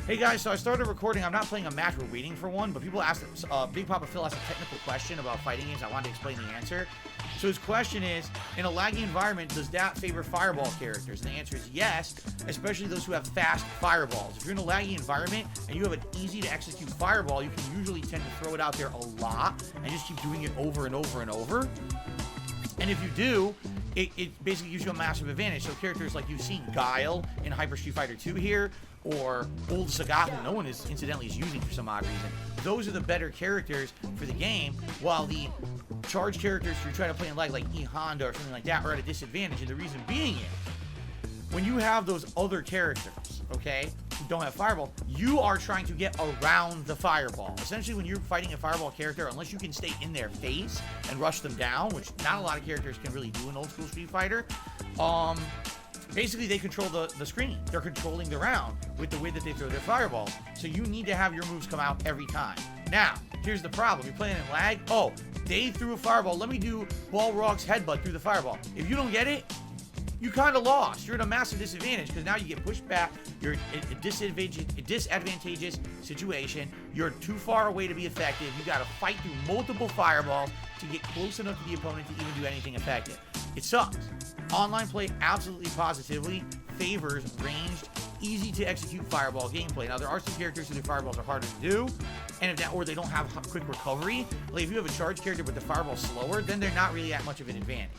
Hey guys, so I started recording. I'm not playing a match, we're waiting for one, but people asked, Big Papa Phil asked a technical question about fighting games. I wanted to explain the answer. So his question is, in a laggy environment, does that favor fireball characters? And the answer is yes, especially those who have fast fireballs. If you're in a laggy environment and you have an easy to execute fireball, you can usually tend to throw it out there a lot and just keep doing it over and over and over. And if you do, it basically gives you a massive advantage. So characters like you've seen Guile in Hyper Street Fighter 2 here, or Old Sagat, who no one is incidentally is using for some odd reason. Those are the better characters for the game, while the charge characters who try to play in lag, like E Honda or something like that, are at a disadvantage. And the reason being is, when you have those other characters, okay, who don't have fireball, you are trying to get around the fireball. Essentially, when you're fighting a fireball character, unless you can stay in their face and rush them down, which not a lot of characters can really do in old school Street Fighter, basically they control the screen. They're controlling the round with the way that they throw their fireballs. So you need to have your moves come out every time. Now, here's the problem. You're playing in lag. Oh, they threw a fireball. Let me do Balrog's headbutt through the fireball. If you don't get it, you kind of lost. You're in a massive disadvantage because now you get pushed back. You're in a disadvantageous situation. You're too far away to be effective. You got to fight through multiple fireballs to get close enough to the opponent to even do anything effective. It sucks. Online play absolutely positively favors ranged, easy to execute fireball gameplay. Now there are some characters who their fireballs are harder to do, and if that, or they don't have quick recovery. Like if you have a charge character but the fireball's slower, then they're not really that much of an advantage.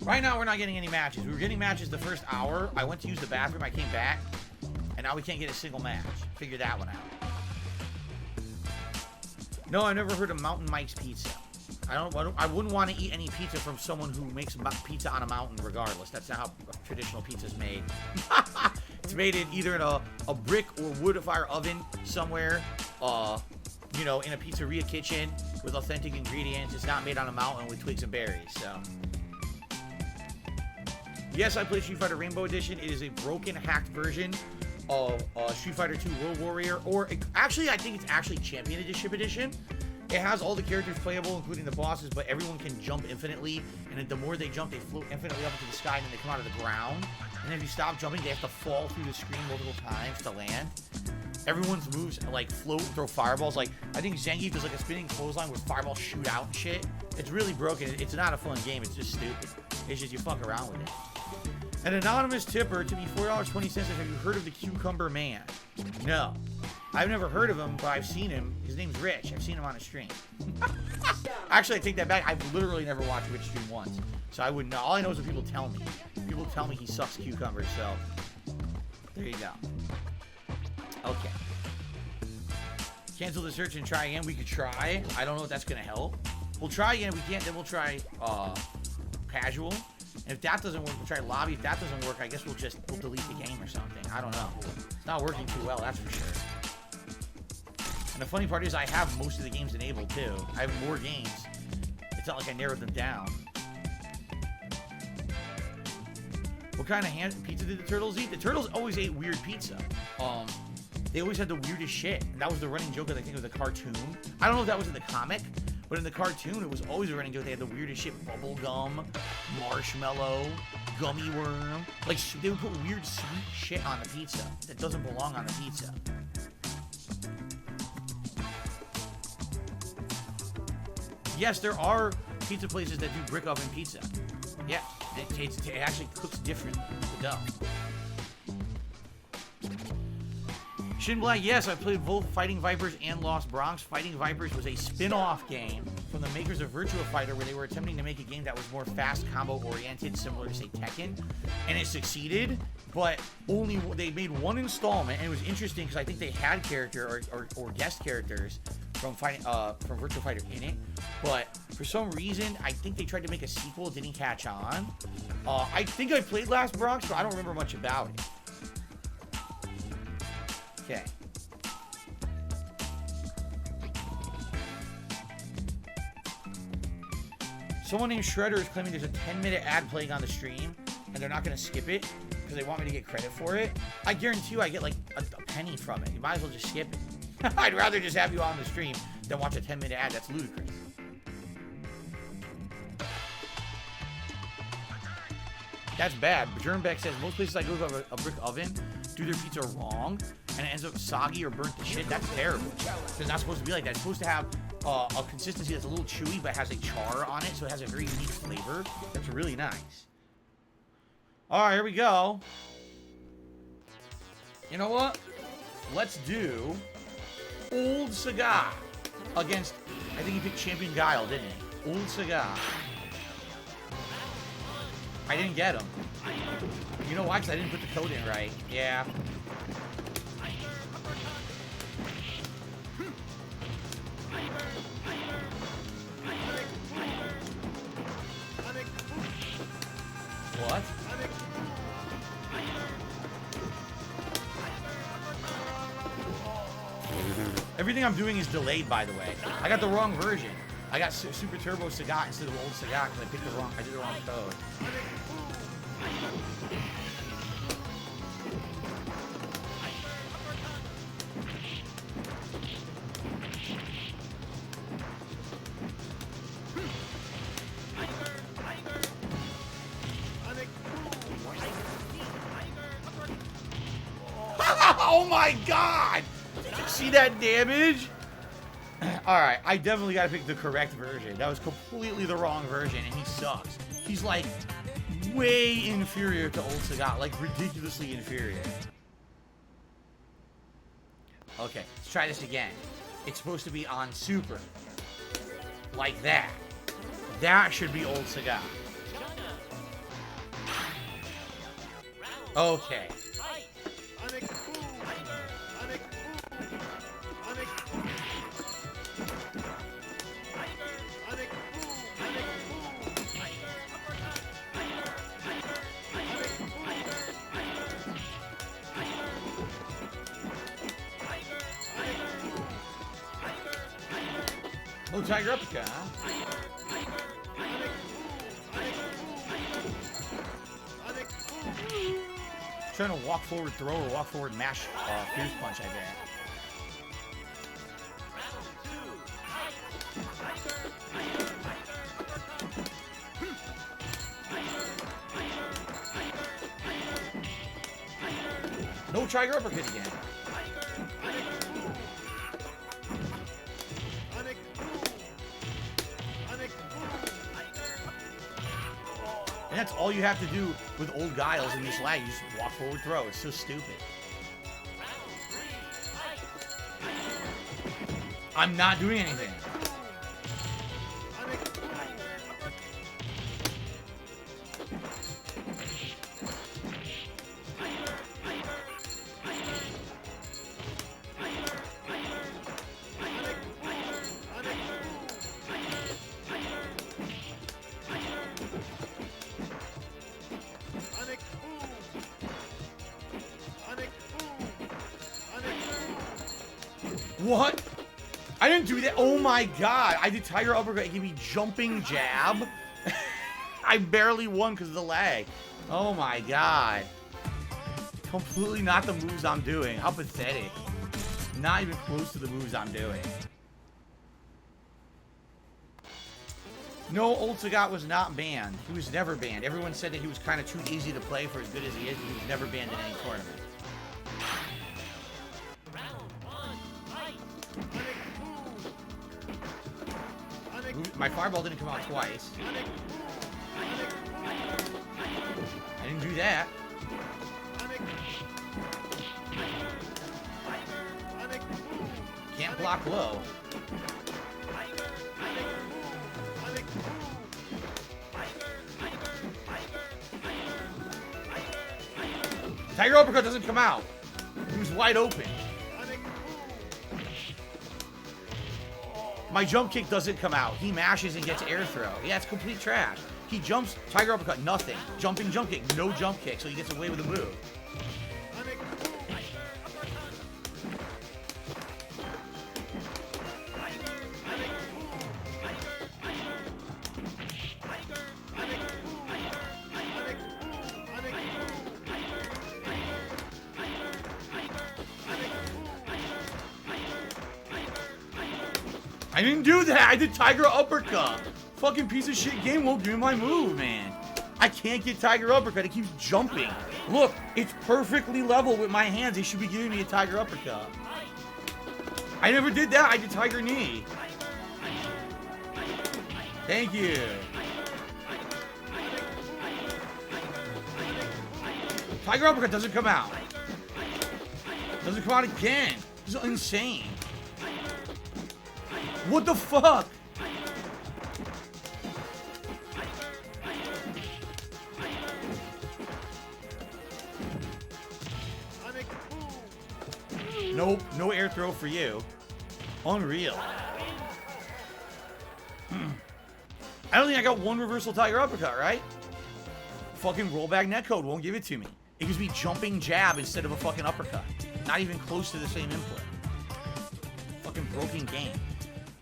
Right now, we're not getting any matches. We were getting matches the first hour. I went to use the bathroom. I came back, and now we can't get a single match. Figure that one out. No, I've never heard of Mountain Mike's Pizza. I wouldn't want to eat any pizza from someone who makes pizza on a mountain regardless. That's not how traditional pizza's made. It's made in either in a brick or wood fire oven somewhere, you know, in a pizzeria kitchen with authentic ingredients. It's not made on a mountain with twigs and berries, so... Yes, I played Street Fighter Rainbow Edition. It is a broken, hacked version of Street Fighter 2 World Warrior, or actually, I think it's actually Champion Edition. It has all the characters playable, including the bosses, but everyone can jump infinitely, and the more they jump, they float infinitely up into the sky, and then they come out of the ground. And if you stop jumping, they have to fall through the screen multiple times to land. Everyone's moves like float, throw fireballs. Like I think Zangief does like a spinning clothesline where fireballs shoot out and shit. It's really broken. It's not a fun game. It's just stupid. It's just you fuck around with it. An anonymous tipper to me $4.20 says, have you heard of the Cucumber Man? No. I've never heard of him, but I've seen him. His name's Rich. I've seen him on a stream. Actually, I take that back. I've literally never watched Rich stream once. So I wouldn't know. All I know is what people tell me. People tell me he sucks cucumbers, so there you go. Okay. Cancel the search and try again. We could try. I don't know if that's going to help. We'll try again. If we can't, then we'll try casual. And if that doesn't work, we'll try lobby. If that doesn't work, I guess we'll delete the game or something. I don't know. It's not working too well, that's for sure. And the funny part is I have most of the games enabled too. I have more games. It's not like I narrowed them down. What kind of pizza did the turtles eat? The turtles always ate weird pizza. They always had the weirdest shit. And that was the running joke, I think, of the cartoon. I don't know if that was in the comic, but in the cartoon, it was always a running joke. They had the weirdest shit: bubble gum, marshmallow, gummy worm. Like, they would put weird sweet shit on the pizza that doesn't belong on the pizza. Yes, there are pizza places that do brick oven pizza. Yeah, it actually cooks differently, the dough. Shin Black, yes, I played both Fighting Vipers and Lost Bronx. Fighting Vipers was a spin-off game from the makers of Virtua Fighter, where they were attempting to make a game that was more fast combo-oriented, similar to, say, Tekken. And it succeeded, but they made one installment, and it was interesting because I think they had character or guest characters from Virtua Fighter in it. But for some reason, I think they tried to make a sequel, didn't catch on. I think I played Last Bronx, but I don't remember much about it. Okay. Someone named Shredder is claiming there's a 10-minute ad playing on the stream, and they're not going to skip it because they want me to get credit for it. I guarantee you I get like a penny from it. You might as well just skip it. I'd rather just have you on the stream than watch a 10-minute ad. That's ludicrous. That's bad. Germbeck says, most places I go to have a brick oven do their pizza wrong, and it ends up soggy or burnt to shit. That's terrible. It's not supposed to be like that. It's supposed to have a consistency that's a little chewy, but has a char on it, so it has a very unique flavor. That's really nice. All right, here we go. You know what? Let's do Old Cigar against, I think he picked Champion Guile, didn't he? Old Cigar. I didn't get him. You know why? Because I didn't put the code in right. Yeah. What? Everything I'm doing is delayed, by the way. I got the wrong version. I got Super Turbo Sagat instead of Old Sagat because I did the wrong code. Oh my god! Did you see that damage? Alright, I definitely gotta pick the correct version. That was completely the wrong version, and he sucks. He's like way inferior to Old Sagat, like ridiculously inferior. Okay, let's try this again. It's supposed to be on Super. Like that. That should be Old Sagat. Okay. Oh, Tiger Uppercut, huh? Trying to walk forward throw or walk forward mash fierce punch, I bet. No Tiger Uppercut again. And that's all you have to do with old Guiles in this lag. You just walk forward throw. It's so stupid. I'm not doing anything. What? I didn't do that. Oh my god. I did Tiger Uppercut. It gave me jumping jab. I barely won because of the lag. Oh my god. Completely not the moves I'm doing. How pathetic. Not even close to the moves I'm doing. No, Old Sagat was not banned. He was never banned. Everyone said that he was kind of too easy to play for as good as he is. He was never banned in any tournament. My fireball didn't come out twice. I didn't do that. Can't block low. Tiger Uppercut doesn't come out. He was wide open. My jump kick doesn't come out. He mashes and gets air throw. Yeah, it's complete trash. He jumps, Tiger Uppercut, nothing. Jumping jump kick, no jump kick, so he gets away with the move. I didn't do that. I did Tiger Uppercut. Fucking piece of shit game won't do my move, man. I can't get Tiger Uppercut. It keeps jumping. Look, it's perfectly level with my hands. They should be giving me a Tiger Uppercut. I never did that. I did Tiger Knee. Thank you. Tiger Uppercut doesn't come out. Doesn't come out again. This is insane. What the fuck? Nope, no air throw for you. Unreal. I don't think I got one reversal Tiger Uppercut, right? Fucking rollback netcode won't give it to me. It gives me jumping jab instead of a fucking uppercut. Not even close to the same input. Fucking broken game.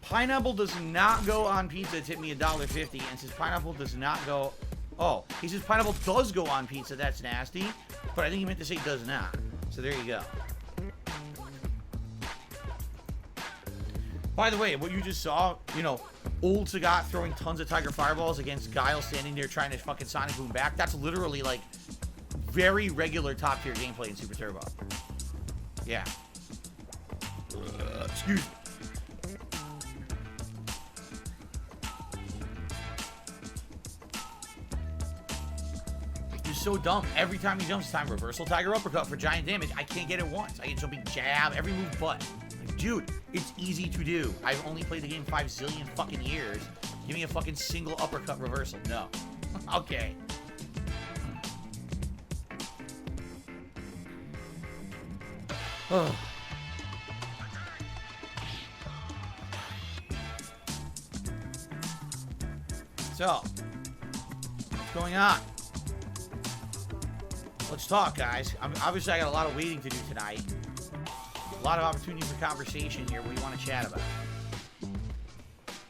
Pineapple does not go on pizza. Tip me $1.50. And says pineapple does not go... Oh, he says pineapple does go on pizza. That's nasty. But I think he meant to say does not. So there you go. By the way, what you just saw, you know, old Sagat throwing tons of Tiger Fireballs against Guile standing there trying to fucking Sonic Boom back. That's literally, like, very regular top-tier gameplay in Super Turbo. Yeah. Excuse me. He's so dumb. Every time he jumps, it's time reversal Tiger Uppercut for giant damage. I can't get it once. I get jumping jab, every move but. Like, dude, it's easy to do. I've only played the game 5 zillion fucking years. Give me a fucking single uppercut reversal. No. Okay. Oh. So, what's going on? Let's talk, guys. Obviously, I got a lot of waiting to do tonight. A lot of opportunity for conversation here. What do you want to chat about?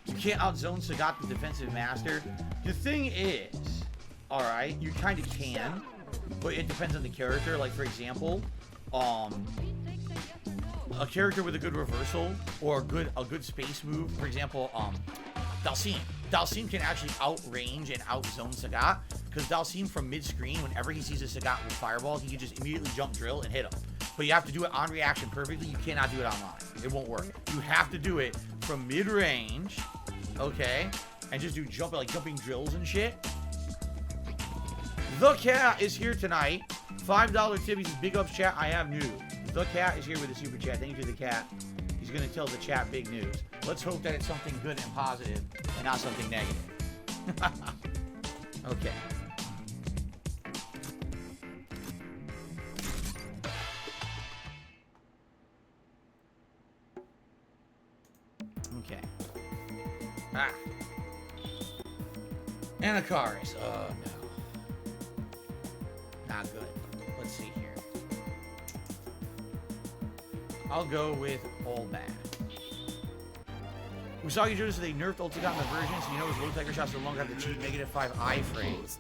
You can't outzone Sagat, the defensive master. The thing is, alright, you kind of can, but it depends on the character. Like, for example, a character with a good reversal or a good space move. For example, Dalsim. Dalsim can actually outrange and outzone Sagat, because Dalsim from mid-screen, whenever he sees a Sagat with Fireball, he can just immediately jump drill and hit him. But you have to do it on reaction perfectly. You cannot do it online. It won't work. You have to do it from mid-range, okay, and just do jumping drills and shit. The Cat is here tonight. $5 tip. He says, big ups, chat. I have news. The Cat is here with a super chat. Thank you to the Cat. He's going to tell the chat big news. Let's hope that it's something good and positive and not something negative. Okay. Okay. Ah. Anacaris. Oh, no. Not good. Let's see here. I'll go with all bad. Usagi Joe says they nerfed Ultigot in the version, so you know his low tiger shots no longer have the cheap -5 iframes.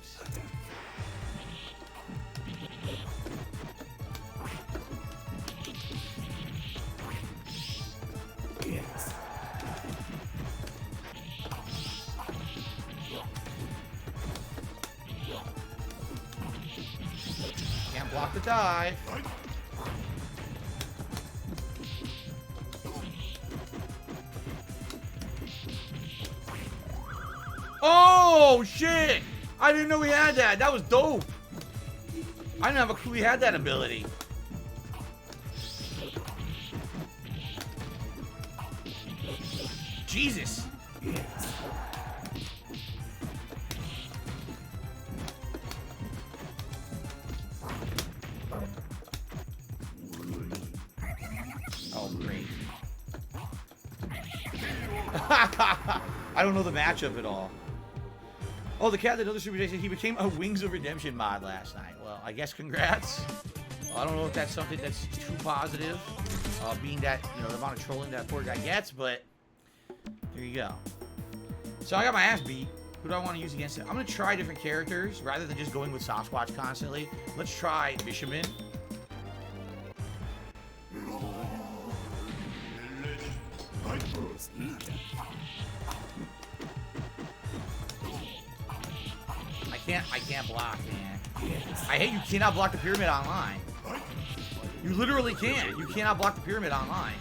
Yes. Can't block the dive. Oh, shit! I didn't know he had that. That was dope. I didn't have a clue he had that ability. Jesus. Yes. Oh, great. I don't know the matchup at all. Oh, the Cat that other Super J said he became a Wings of Redemption mod last night. Well, I guess congrats. I don't know if that's something that's too positive, being that, you know, the amount of trolling that poor guy gets, but there you go. So I got my ass beat. Who do I want to use against it? I'm going to try different characters rather than just going with Sasquatch constantly. Let's try Bishaman. I can't block, man. I hate you cannot block the pyramid online. You literally can't. You cannot block the pyramid online.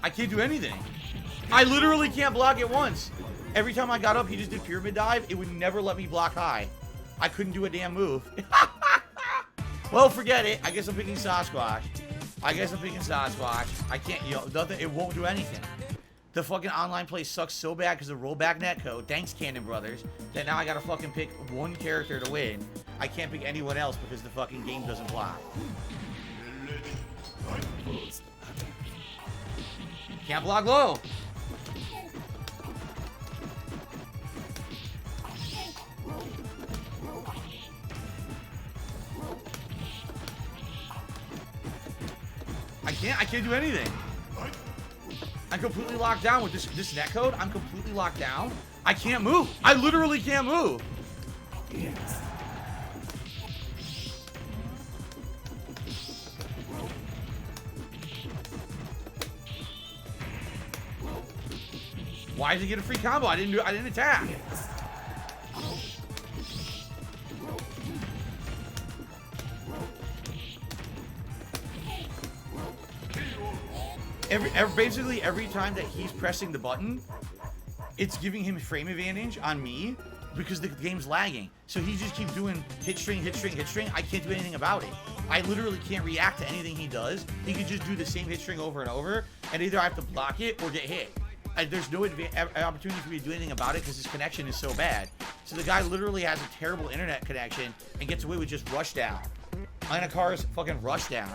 I can't do anything. I literally can't block it once. Every time I got up, he just did pyramid dive. It would never let me block high. I couldn't do a damn move. Well, forget it. I guess I'm picking Sasquatch. I can't, nothing. It won't do anything. The fucking online play sucks so bad because of rollback netcode. Thanks, Cannon Brothers. That now I gotta fucking pick one character to win. I can't pick anyone else because the fucking game doesn't block. Can't block low. I can't do anything. I'm completely locked down with this netcode. I'm completely locked down. I can't move. I literally can't move. Yes. Why did he get a free combo? I didn't attack. Basically every time that he's pressing the button, it's giving him frame advantage on me because the game's lagging. So he just keeps doing hit string, hit string, hit string. I can't do anything about it. I literally can't react to anything he does. He can just do the same hit string over and over, and either I have to block it or get hit. There's no opportunity for me to do anything about it because his connection is so bad. So the guy literally has a terrible internet connection and gets away with just rush down. Anacar's fucking rush down.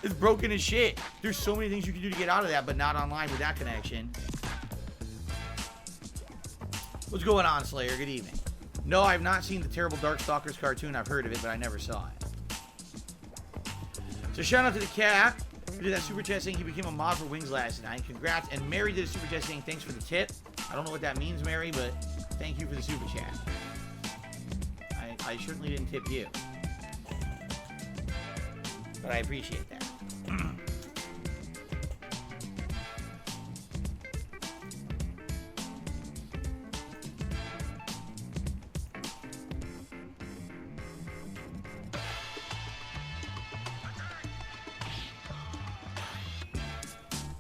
It's broken as shit. There's so many things you can do to get out of that, but not online with that connection. What's going on, Slayer? Good evening. No, I've not seen the terrible Darkstalkers cartoon. I've heard of it, but I never saw it. So shout out to the cat who did that super chat saying he became a mod for Wings last night. Congrats. And Mary did a super chat saying thanks for the tip. I don't know what that means, Mary, but thank you for the super chat. I certainly didn't tip you, but I appreciate that.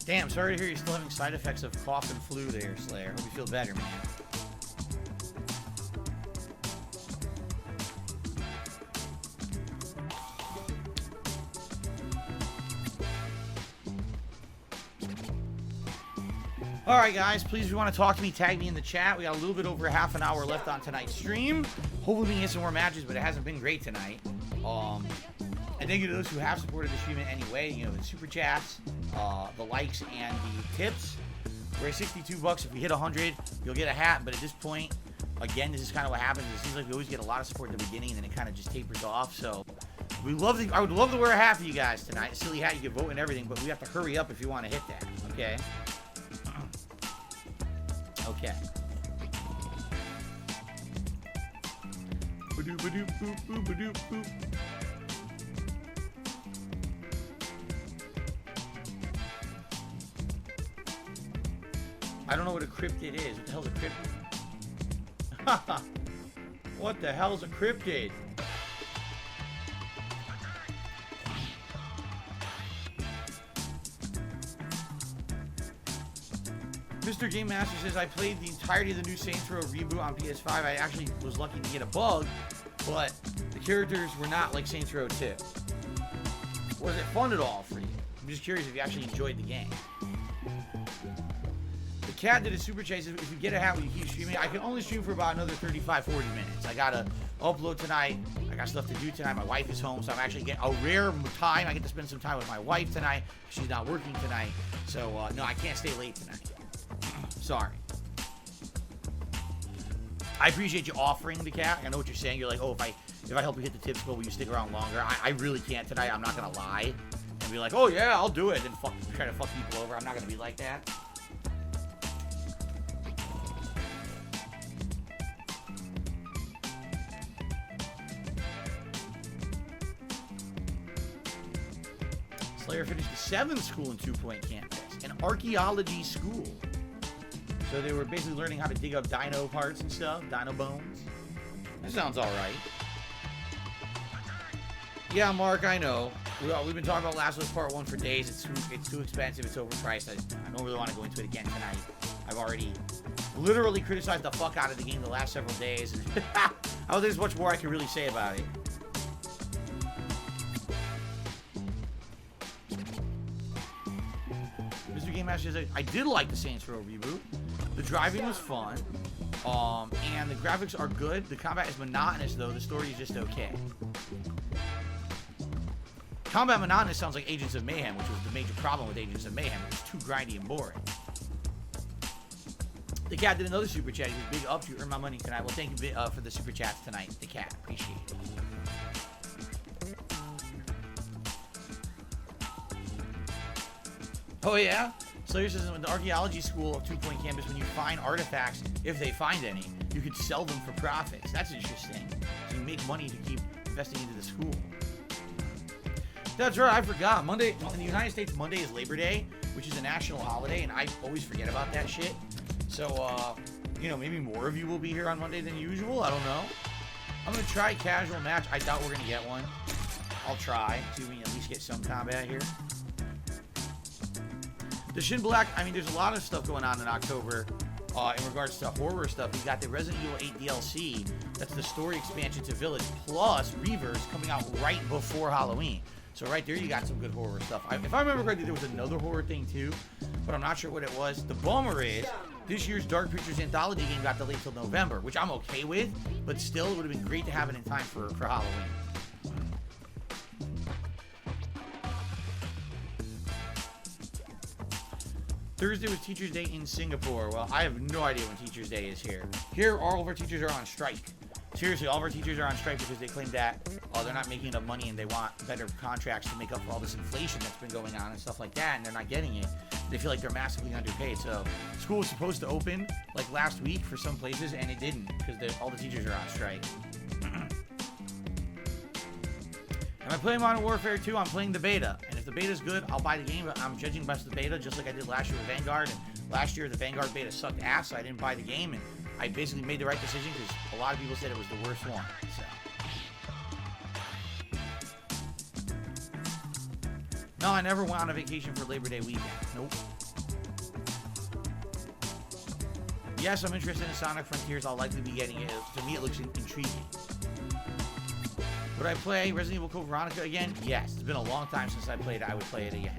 Damn, sorry to hear you're still having side effects of cough and flu there, Slayer. Hope you feel better, man. Alright guys, please if you want to talk to me, tag me in the chat. We got a little bit over half an hour left on tonight's stream. Hopefully we can get some more matches, but it hasn't been great tonight. And thank you to those who have supported the stream in any way. You know, the super chats, the likes, and the tips. We're at 62 bucks. If we hit 100, you'll get a hat. But at this point, again, this is kind of what happens. It seems like we always get a lot of support at the beginning, and then it kind of just tapers off. So I would love to wear a hat for you guys tonight. A silly hat, you can vote and everything, but we have to hurry up if you want to hit that. Okay. Okay. Ba-doop, ba-doop, boop, boop, ba-doop, boop. I don't know what a cryptid is. What the hell's a cryptid? What the hell's a cryptid? Mr. Game Master says, I played the entirety of the new Saints Row reboot on PS5. I actually was lucky to get a bug, but the characters were not like Saints Row 2. Was it fun at all for you? I'm just curious if you actually enjoyed the game. The cat did a super chase. If you get a hat when you keep streaming, I can only stream for about another 35, 40 minutes. I gotta upload tonight. I got stuff to do tonight. My wife is home, so I'm actually getting a rare time. I get to spend some time with my wife tonight. She's not working tonight. So, no, I can't stay late tonight. Sorry. I appreciate you offering the cat. I know what you're saying. You're like, oh, if I help you hit the tips goal, will you stick around longer? I really can't tonight. I'm not gonna lie and be like, oh yeah, I'll do it, and try to fuck people over. I'm not gonna be like that. Slayer finished the 7th school in 2 Point campus, an archaeology school. So they were basically learning how to dig up dino parts and stuff, dino bones. That sounds all right. Yeah, Mark, I know. We've been talking about Last of Us Part 1 for days. It's too expensive. It's overpriced. I don't really want to go into it again tonight. I've already literally criticized the fuck out of the game the last several days. And I don't think there's much more I can really say about it. Mr. Game Master says, I did like the Saints Row reboot. The driving was fun. And the graphics are good. The combat is monotonous, though. The story is just okay. Combat monotonous sounds like Agents of Mayhem, which was the major problem with Agents of Mayhem. It was too grindy and boring. The cat did another super chat. He was big up. You earned my money tonight. Well, thank you for the super chats tonight. The cat. Appreciate it. Oh, yeah? Slayer says in the archaeology school of 2 Point Campus, when you find artifacts, if they find any, you could sell them for profits. That's interesting. So you make money to keep investing into the school. That's right, I forgot. Monday, in the United States, Monday is Labor Day, which is a national holiday, and I always forget about that shit. So, you know, maybe more of you will be here on Monday than usual. I don't know. I'm going to try casual match. I doubt we're going to get one. I'll try. See if we can at least get some combat here. The Shin Black, I mean, there's a lot of stuff going on in October in regards to horror stuff. We've got the Resident Evil 8 DLC. That's the story expansion to Village, plus Reavers coming out right before Halloween. So right there, you got some good horror stuff. If I remember correctly, there was another horror thing too, but I'm not sure what it was. The bummer is, this year's Dark Pictures Anthology game got delayed till November, which I'm okay with, but still, it would have been great to have it in time for Halloween. Thursday was Teachers' Day in Singapore. Well, I have no idea when Teachers' Day is here. Here, all of our teachers are on strike. Seriously, all of our teachers are on strike because they claim that they're not making enough money and they want better contracts to make up for all this inflation that's been going on and stuff like that, and they're not getting it. They feel like they're massively underpaid. So school was supposed to open like last week for some places, and it didn't because all the teachers are on strike. Am I playing Modern Warfare 2? I'm playing the beta, and if the beta's good, I'll buy the game, but I'm judging by the beta just like I did last year with Vanguard, and last year the Vanguard beta sucked ass, so I didn't buy the game, and I basically made the right decision because a lot of people said it was the worst one. So. No, I never went on a vacation for Labor Day weekend. Nope. Yes, I'm interested in Sonic Frontiers. I'll likely be getting it. To me, it looks intriguing. Would I play Resident Evil Code Veronica again? Yes. It's been a long time since I played it. I would play it again.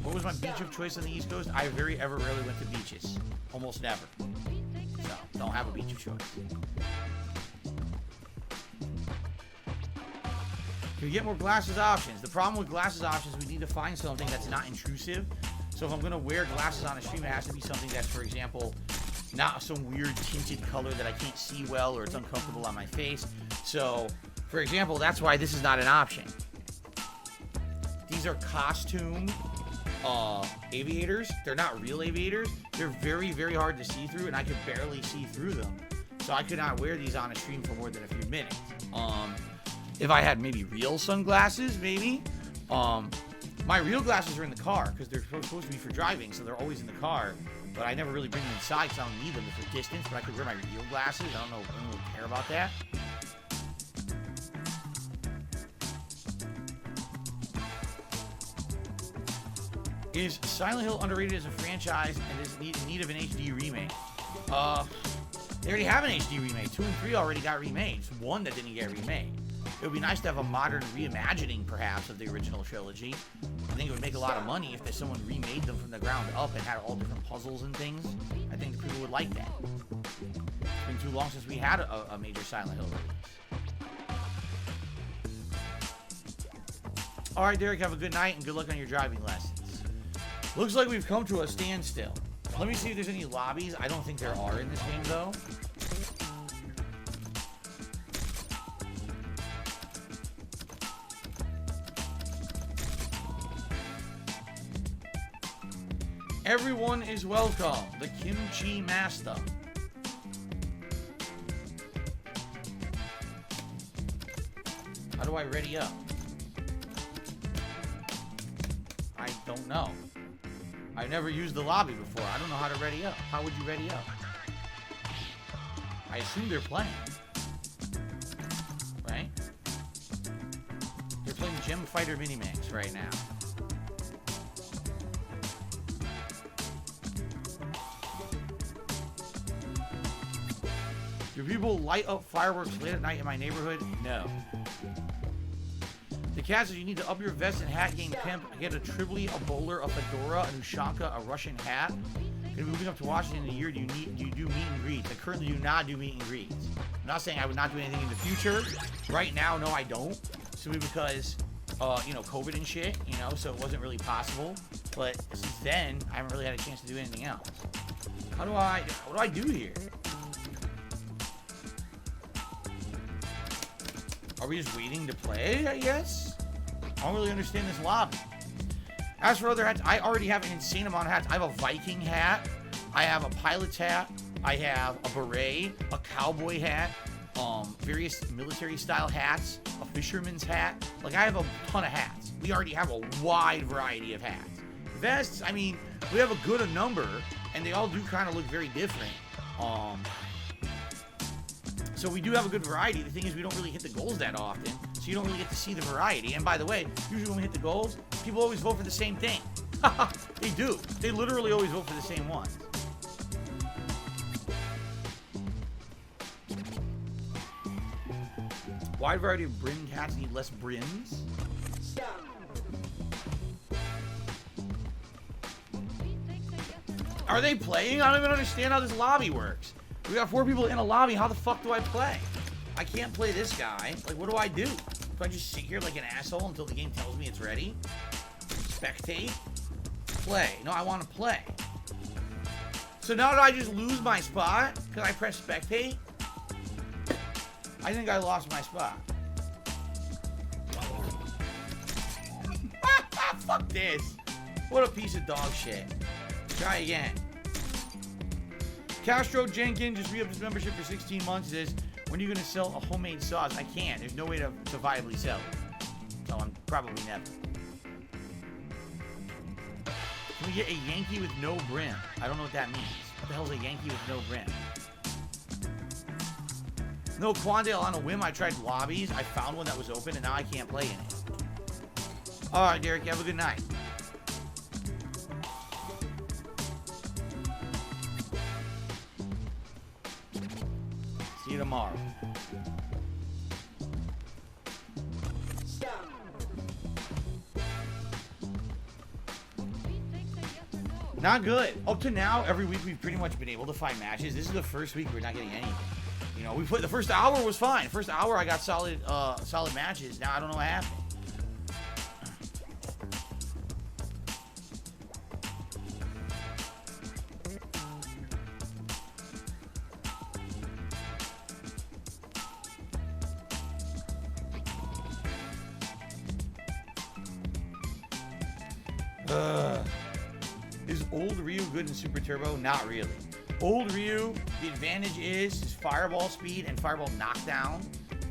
What was my beach of choice on the East Coast? I very rarely went to beaches. Almost never. So, don't have a beach of choice. Can we get more glasses options? The problem with glasses options, we need to find something that's not intrusive. So if I'm going to wear glasses on a stream, it has to be something that's, for example, not some weird tinted color that I can't see well or it's uncomfortable on my face. So, for example, that's why this is not an option. These are costume aviators. They're not real aviators. They're very hard to see through, and I could barely see through them. So I could not wear these on a stream for more than a few minutes. If I had maybe real sunglasses, maybe. My real glasses are in the car because they're supposed to be for driving, so they're always in the car. But I never really bring them inside because I don't need them for distance. But I could wear my real glasses. I don't know if anyone would care about that. Is Silent Hill underrated as a franchise and is in need of an HD remake? They already have an HD remake. 2 and 3 already got remade. It's 1 that didn't get remade. It would be nice to have a modern reimagining, perhaps, of the original trilogy. I think it would make a lot of money if someone remade them from the ground up and had all different puzzles and things. I think people would like that. It's been too long since we had a major Silent Hill release. Alright, Derek, have a good night and good luck on your driving lessons. Looks like we've come to a standstill. Let me see if there's any lobbies. I don't think there are in this game, though. Everyone is welcome. The Kimchi Master. How do I ready up? I don't know. I never used the lobby before. I don't know how to ready up. How would you ready up? I assume they're playing. Right? They're playing Gym Fighter Minimax right now. Do people light up fireworks late at night in my neighborhood? No. The cat says you need to up your vest and hat game pimp. Get a Tribly, a bowler, a fedora, a Nushanka, a Russian hat. Gonna be moving up to Washington in a year. Do you do meet and greets? I currently do not do meet and greets. I'm not saying I would not do anything in the future. Right now, no, I don't. Simply because, you know, COVID and shit, you know, so it wasn't really possible. But since then, I haven't really had a chance to do anything else. What do I do here? Are we just waiting to play, I guess? I don't really understand this lobby. As for other hats, I already have an insane amount of hats. I have a Viking hat. I have a pilot's hat. I have a beret, a cowboy hat, various military style hats, a fisherman's hat. Like, I have a ton of hats. We already have a wide variety of hats. Vests, I mean, we have a good number, and they all do kind of look very different. So we do have a good variety. The thing is, we don't really hit the goals that often, so you don't really get to see the variety. And by the way, usually when we hit the goals, people always vote for the same thing. They do. They literally always vote for the same ones. Wide variety of brimmed hats need less brims. Are they playing? I don't even understand how this lobby works. We got 4 people in a lobby. How the fuck do I play? I can't play this guy. Like, what do I do? Do I just sit here like an asshole until the game tells me it's ready? Spectate? Play. No, I want to play. So now do I just lose my spot? Because I press spectate? I think I lost my spot. Fuck this. What a piece of dog shit. Try again. Castro Jenkins just re-upped his membership for 16 months. Says, when are you going to sell a homemade sauce? I can't. There's no way to viably sell it. So I'm probably never. Can we get a Yankee with no brim? I don't know what that means. What the hell is a Yankee with no brim? No, Quandale, on a whim, I tried lobbies. I found one that was open, and now I can't play in it. All right, Derek, you have a good night. See you tomorrow. Not good. Up to now, every week we've pretty much been able to find matches. This is the first week we're not getting anything. You know, we put the first hour was fine. First hour I got solid matches. Now I don't know what happened. Is old Ryu good in Super Turbo? Not really. Old Ryu, the advantage is his fireball speed and fireball knockdown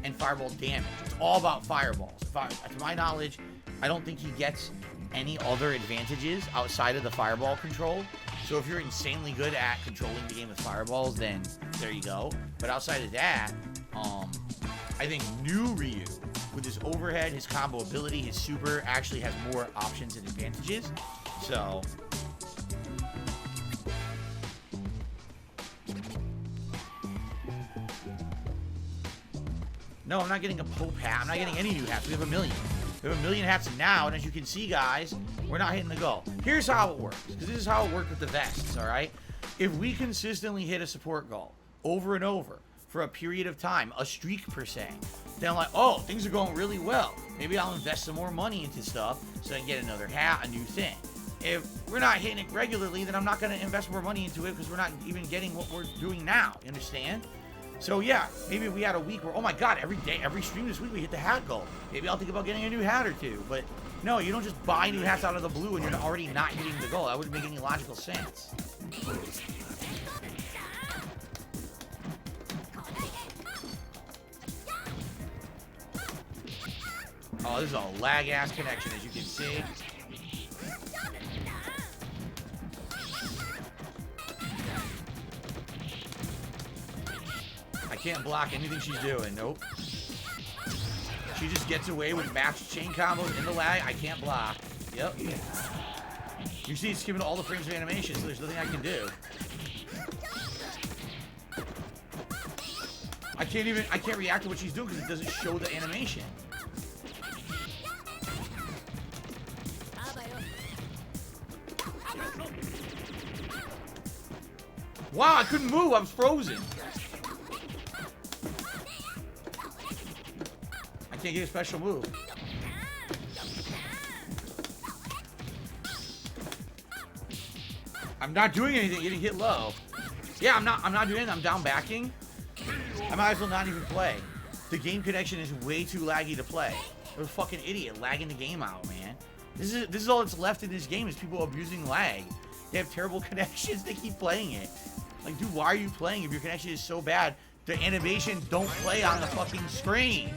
and fireball damage. It's all about fireballs. To my knowledge, I don't think he gets any other advantages outside of the fireball control. So if you're insanely good at controlling the game with fireballs, then there you go. But outside of that, I think new Ryu, with his overhead, his combo ability, his super, actually has more options and advantages. So... no, I'm not getting a Pope hat. I'm not getting any new hats. We have a million. We have a million hats now, and as you can see, guys, we're not hitting the goal. Here's how it works, because this is how it worked with the vests, all right? If we consistently hit a support goal over and over for a period of time, a streak per se, then I'm like, oh, things are going really well. Maybe I'll invest some more money into stuff so I can get another hat, a new thing. If we're not hitting it regularly, then I'm not going to invest more money into it because we're not even getting what we're doing now. You understand? So yeah, maybe we had a week where, oh my god, every day, every stream this week we hit the hat goal. Maybe I'll think about getting a new hat or two. But no, you don't just buy new hats out of the blue and you're already not hitting the goal. That wouldn't make any logical sense. Oh, this is a lag-ass connection, as you can see. can't block anything she's doing. Nope. She just gets away with matched chain combos in the lag. I can't block. Yep. You see, it's skipping all the frames of animation, so there's nothing I can do. I can't react to what she's doing because it doesn't show the animation. Wow, I couldn't move. I was frozen. I can't get a special move. I'm not doing anything. Getting hit low. Yeah, I'm not doing anything. I'm down backing. I might as well not even play. The game connection is way too laggy to play. I'm a fucking idiot lagging the game out, man. This is all that's left in this game is people abusing lag. They have terrible connections. They keep playing it. Like, dude, why are you playing if your connection is so bad? The animation don't play on the fucking screen.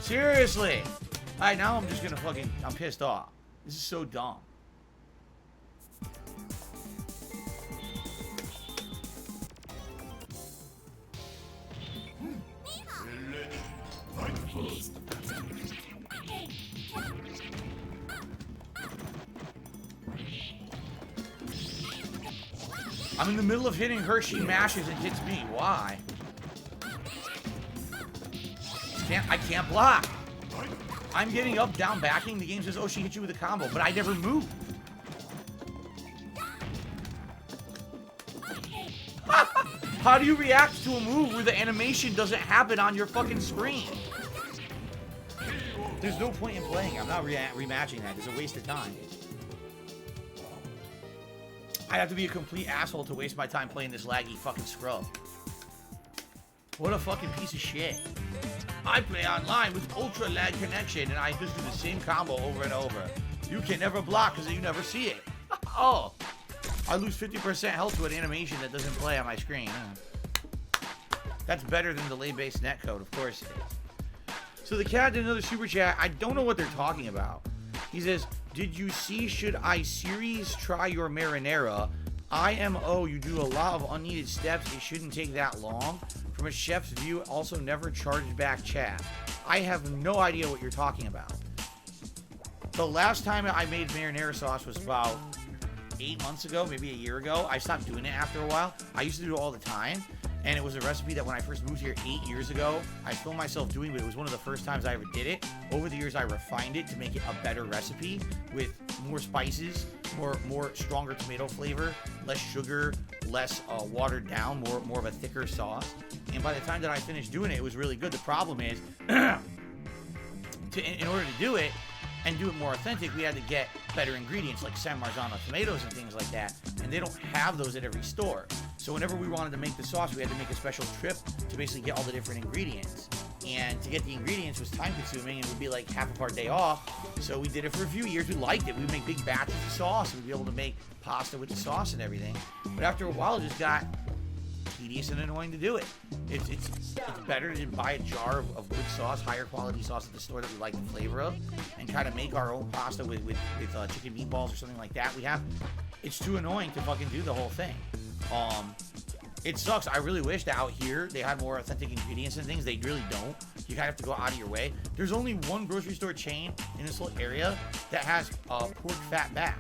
Seriously. Alright, now I'm just gonna fucking... I'm pissed off. This is so dumb. I'm in the middle of hitting her, she mashes and hits me. Why? I can't block. I'm getting up, down, backing. The game says, oh, she hit you with a combo, but I never move. How do you react to a move where the animation doesn't happen on your fucking screen? There's no point in playing. I'm not rematching that. It's a waste of time. I'd have to be a complete asshole to waste my time playing this laggy fucking scrub. What a fucking piece of shit. I play online with ultra lag connection and I just do the same combo over and over. You can never block because you never see it. Oh. I lose 50% health to an animation that doesn't play on my screen. That's better than delay-based netcode, of course it is. So the cat did another super chat. I don't know what they're talking about. He says, did you see should I series try your marinara? IMO, you do a lot of unneeded steps. It shouldn't take that long. From a chef's view, also never charged back chat. I have no idea what you're talking about. The last time I made marinara sauce was about 8 months ago, maybe a year ago. I stopped doing it after a while. I used to do it all the time. And it was a recipe that when I first moved here 8 years ago, I filmed myself doing, but it was one of the first times I ever did it. Over the years, I refined it to make it a better recipe with more spices, more stronger tomato flavor, less sugar, less watered down, more of a thicker sauce. And by the time that I finished doing it, it was really good. The problem is, in order to do it and do it more authentic, we had to get better ingredients like San Marzano tomatoes and things like that. And they don't have those at every store. So whenever we wanted to make the sauce, we had to make a special trip to basically get all the different ingredients. And to get the ingredients was time consuming and would be like half of our day off. So we did it for a few years. We liked it. We'd make big batches of sauce. We'd be able to make pasta with the sauce and everything. But after a while, it just got tedious and annoying to do it. It's better to buy a jar of good sauce, higher quality sauce at the store that we like the flavor of, and kind of make our own pasta with chicken meatballs or something like that. It's too annoying to fucking do the whole thing. It sucks. I really wish that out here they had more authentic ingredients and things. They really don't. You kind of have to go out of your way. There's only one grocery store chain in this little area that has pork fat back,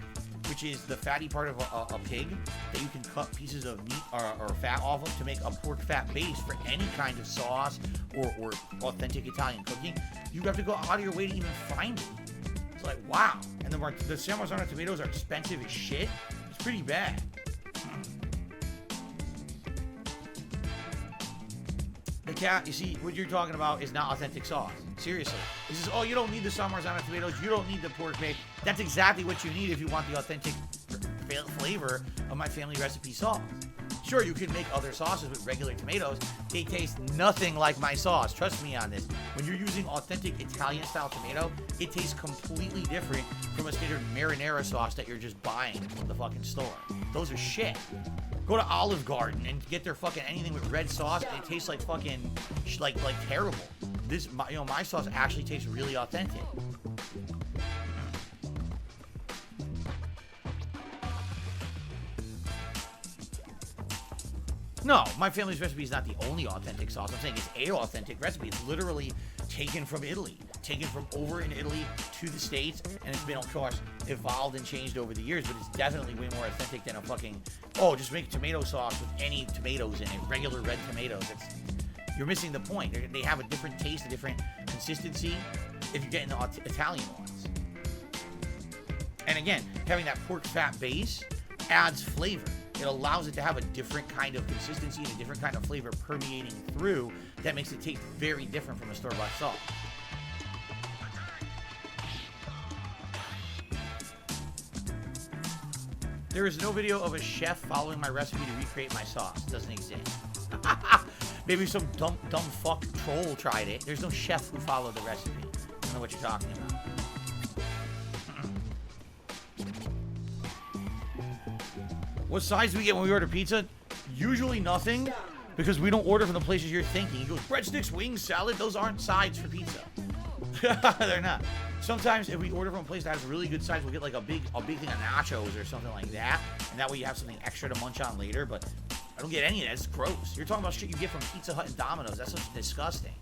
which is the fatty part of a pig that you can cut pieces of meat or fat off of to make a pork fat base for any kind of sauce or authentic Italian cooking. You have to go out of your way to even find it. It's like, wow. And the San Marzano tomatoes are expensive as shit. It's pretty bad. The cat, you see, what you're talking about is not authentic sauce. Seriously. This is, oh, you don't need the San Marzano tomatoes. You don't need the pork bake. That's exactly what you need if you want the authentic flavor of my family recipe sauce. Sure, you can make other sauces with regular tomatoes. They taste nothing like my sauce. Trust me on this. When you're using authentic Italian-style tomato, it tastes completely different from a standard marinara sauce that you're just buying from the fucking store. Those are shit. Go to Olive Garden and get their fucking anything with red sauce, and it tastes like fucking like terrible. My sauce actually tastes really authentic. No, my family's recipe is not the only authentic sauce. I'm saying it's a authentic recipe. It's literally taken from Italy, taken from over in Italy to the States, and it's been, of course, evolved and changed over the years, but it's definitely way more authentic than a fucking, oh, just make tomato sauce with any tomatoes in it, regular red tomatoes. You're missing the point. They have a different taste, a different consistency if you're getting the Italian ones. And again, having that pork fat base adds flavor. It allows it to have a different kind of consistency and a different kind of flavor permeating through that makes it taste very different from a store-bought sauce. There is no video of a chef following my recipe to recreate my sauce. It doesn't exist. Maybe some dumb fuck troll tried it. There's no chef who followed the recipe. I don't know what you're talking about. What size do we get when we order pizza? Usually nothing, because we don't order from the places you're thinking. He goes, breadsticks, wings, salad, those aren't sides for pizza. They're not. Sometimes if we order from a place that has really good sides, we'll get like a big thing of nachos or something like that, and that way you have something extra to munch on later, but I don't get any of that. It's gross. You're talking about shit you get from Pizza Hut and Domino's. That's just disgusting.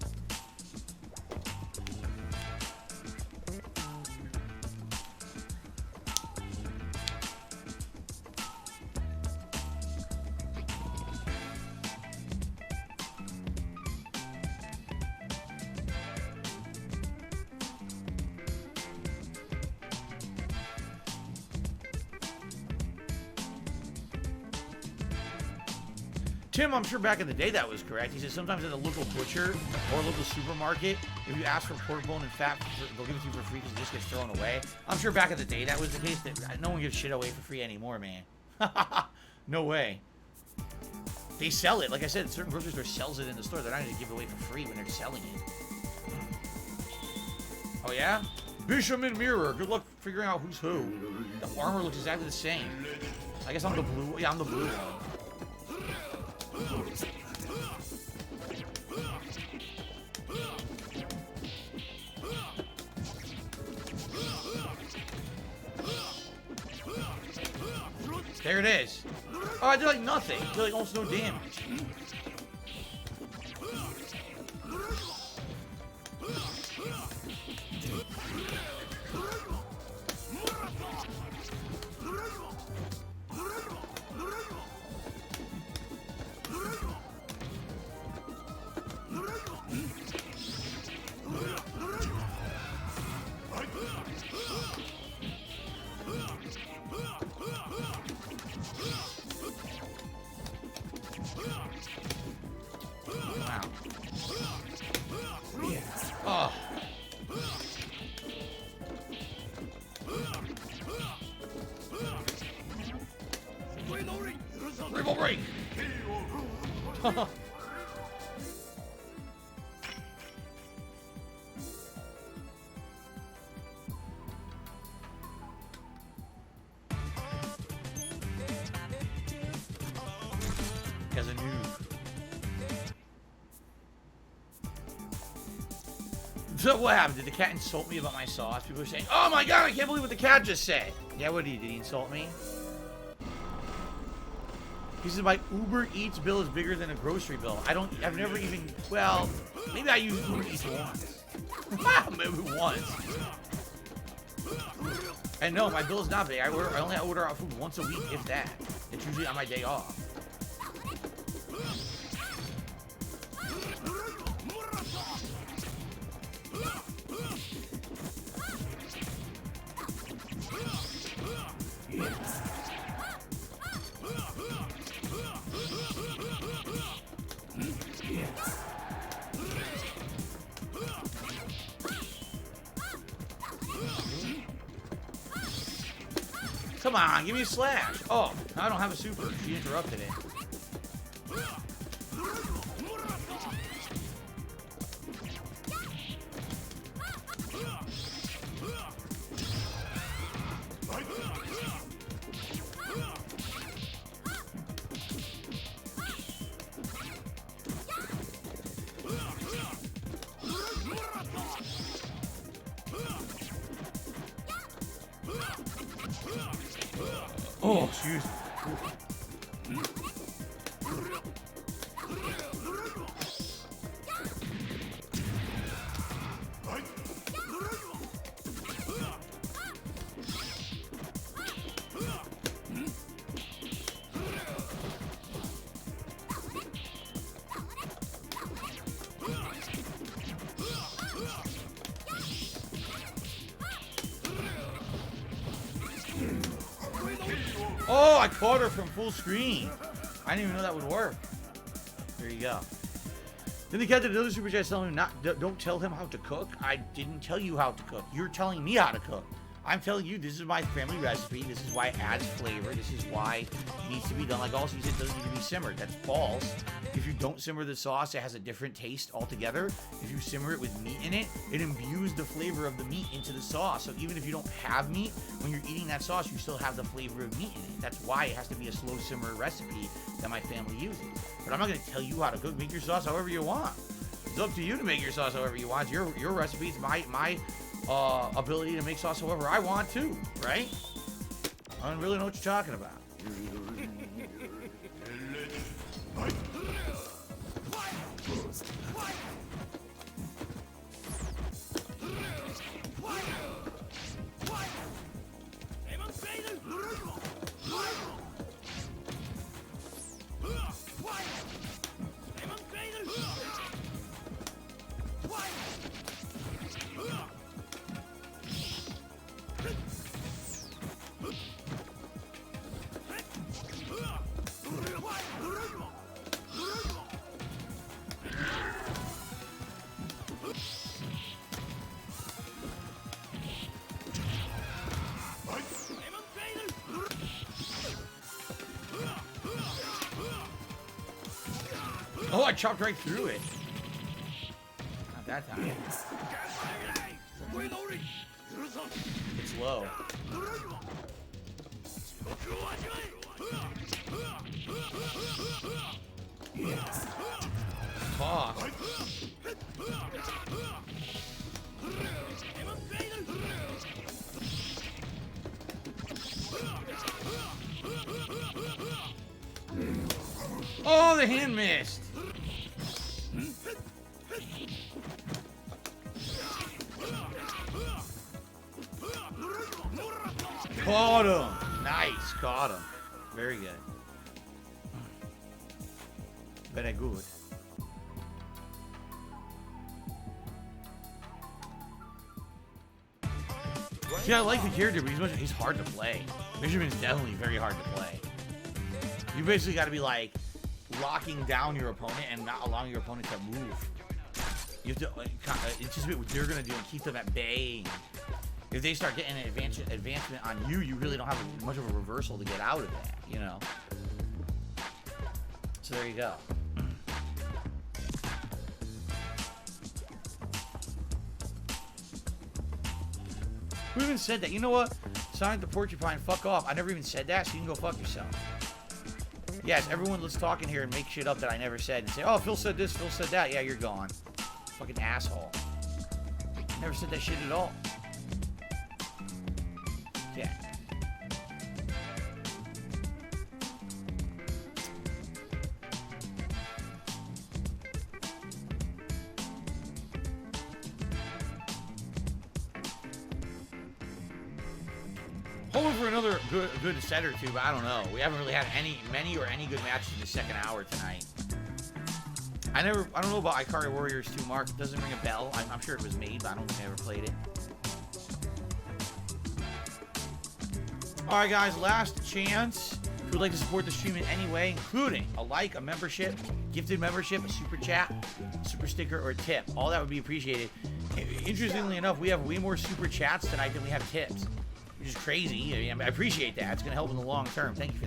Tim, I'm sure back in the day that was correct. He said sometimes at a local butcher or a local supermarket, if you ask for pork bone and fat, they'll give it to you for free because it just gets thrown away. I'm sure back in the day that was the case. That no one gives shit away for free anymore, man. No way. They sell it. Like I said, certain grocery store sells it in the store. They're not going to give it away for free when they're selling it. Oh, yeah? Bishaman Mirror. Good luck figuring out who's who. The armor looks exactly the same. I guess I'm the blue. Yeah, I'm the blue one. There it is. Oh, I did like nothing. I did like almost no damage. Oh. Rainbow break. As a noob. So what happened? Did the cat insult me about my sauce? People are saying, "Oh my god, I can't believe what the cat just said." Yeah, what did he insult me? He said my Uber Eats bill is bigger than a grocery bill. I've never even, well, maybe I use Uber Eats once. Maybe once. And no, my bill is not big. I only order out food once a week, if that. It's usually on my day off. Come on, give me a slash. Oh, I don't have a super. She interrupted it. Oh, excuse me. I caught her from full screen. I didn't even know that would work. There you go. Then the cat did another super chat telling him don't tell him how to cook. I didn't tell you how to cook. You're telling me how to cook. I'm telling you, this is my family recipe. This is why it adds flavor. This is why it needs to be done. Like also, you said, it doesn't need to be simmered. That's false. If you don't simmer the sauce, it has a different taste altogether. If you simmer it with meat in it, it imbues the flavor of the meat into the sauce. So even if you don't have meat, when you're eating that sauce, you still have the flavor of meat in it. That's why it has to be a slow simmer recipe that my family uses. But I'm not going to tell you how to cook. Make your sauce however you want. It's up to you to make your sauce however you want. It's your recipe. It's my ability to make sauce however I want to, right? I don't really know what you're talking about. Oh, I chopped right through it. Not that time. It's low. Toss. Oh, the hand missed. Caught him. Nice. Caught him. Very good. Very good. Yeah, I like the character, but he's hard to play. Fisherman's definitely very hard to play. You basically got to be like locking down your opponent and not allowing your opponent to move. You have to anticipate what they're gonna do and keep them at bay. If they start getting an advancement on you, you really don't have much of a reversal to get out of that, you know. So there you go. Who even said that? You know what? Sonic the Porcupine, fuck off. I never even said that, so you can go fuck yourself. Yes, everyone, let's talk in here and make shit up that I never said and say, oh, Phil said this, Phil said that. Yeah, you're gone. Fucking asshole. Never said that shit at all. Yeah. Hoping for another good set or two, but I don't know. We haven't really had many good matches in the second hour tonight. I don't know about Ikari Warriors 2, Mark. It doesn't ring a bell. I'm sure it was made, but I don't think I ever played it. Alright guys, last chance. If you would like to support the stream in any way, including a like, a membership, gifted membership, a super chat, a super sticker, or a tip. All that would be appreciated. Interestingly enough, we have way more super chats tonight than we have tips, which is crazy. I mean, I appreciate that. It's going to help in the long term. Thank you for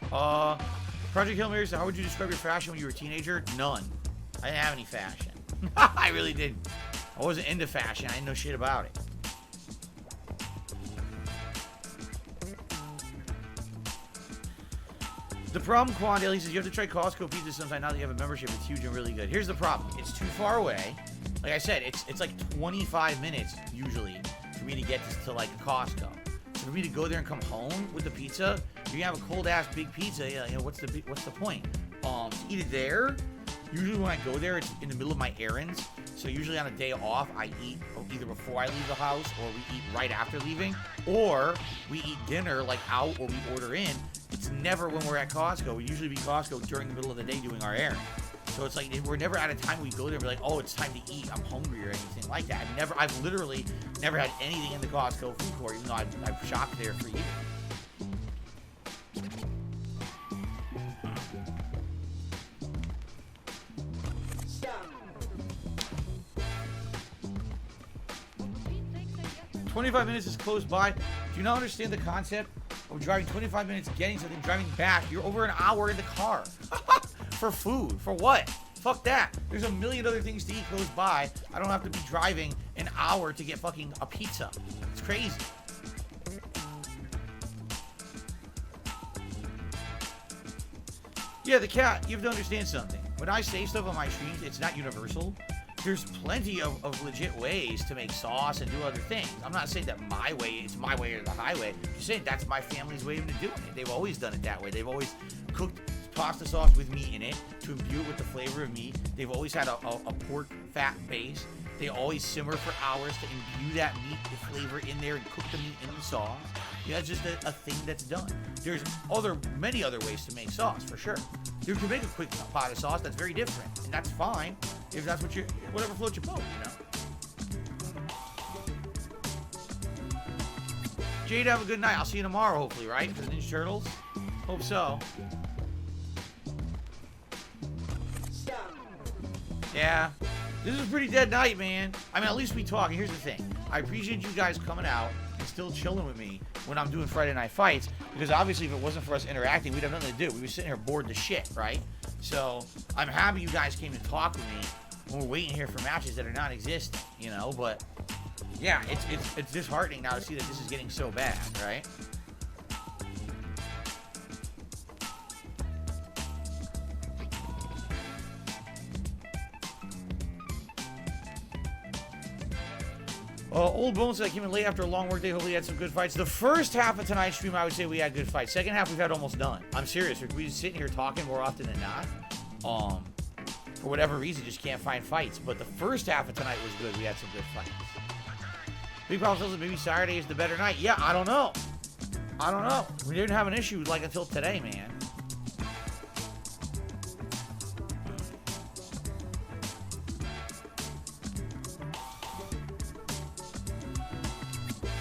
that. Project Hail Mary, so how would you describe your fashion when you were a teenager? None. I didn't have any fashion. I really didn't. I wasn't into fashion. I didn't know shit about it. The problem, Quandale, he says, you have to try Costco pizza sometime now that you have a membership. It's huge and really good. Here's the problem. It's too far away. Like I said, it's like 25 minutes, usually, for me to get to like Costco. So for me to go there and come home with the pizza, you're gonna have a cold-ass big pizza, you know, what's the point? To eat it there, usually when I go there, it's in the middle of my errands. So usually on a day off, I eat either before I leave the house, or we eat right after leaving, or we eat dinner like out, or we order in. It's never when we're at Costco. We usually be Costco during the middle of the day doing our errands. So it's like we're never at a time we go there and be like, oh, it's time to eat. I'm hungry or anything like that. I've literally never had anything in the Costco food court, even though I've shopped there for years. 25 minutes is close by. Do you not understand the concept of driving 25 minutes, getting something, driving back? You're over an hour in the car. For food. For what? Fuck that. There's a million other things to eat close by. I don't have to be driving an hour to get fucking a pizza. It's crazy. Yeah, the cat, you have to understand something. When I say stuff on my streams, it's not universal. There's plenty of legit ways to make sauce and do other things. I'm not saying that my way, it's my way or the highway. I'm just saying that's my family's way of doing it. They've always done it that way. They've always cooked pasta sauce with meat in it to imbue it with the flavor of meat. They've always had a pork fat base. They always simmer for hours to imbue that meat, the flavor in there, and cook the meat in the sauce. Yeah, that's just a thing that's done. There's many other ways to make sauce, for sure. You can make a quick pot of sauce that's very different, and that's fine if that's what whatever floats your boat, you know. Jade, have a good night. I'll see you tomorrow, hopefully, right? For the Ninja Turtles? Hope so. Yeah. This is a pretty dead night, man. I mean, at least we talk. And here's the thing. I appreciate you guys coming out and still chilling with me when I'm doing Friday Night Fights. Because obviously, if it wasn't for us interacting, we'd have nothing to do. We'd be sitting here bored to shit, right? So, I'm happy you guys came to talk with me when we're waiting here for matches that are non-existent, you know? But, yeah, it's disheartening now to see that this is getting so bad, right? Old Bones said I came in late after a long work day. Hopefully, had some good fights. The first half of tonight's stream, I would say we had good fights. Second half, we've had almost none. I'm serious. We just sitting here talking more often than not. For whatever reason, just can't find fights. But the first half of tonight was good. We had some good fights. Big Problem says that maybe Saturday is the better night. Yeah, I don't know. I don't know. We didn't have an issue like until today, man.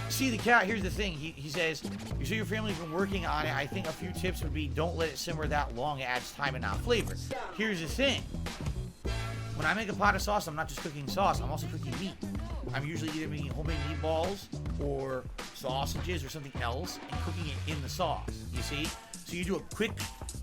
See, the cat, here's the thing. He says, you say your family's been working on it. I think a few tips would be don't let it simmer that long. It adds time and not flavor. Here's the thing. When I make a pot of sauce, I'm not just cooking sauce. I'm also cooking meat. I'm usually either making homemade meatballs or sausages or something else and cooking it in the sauce. You see? So you do a quick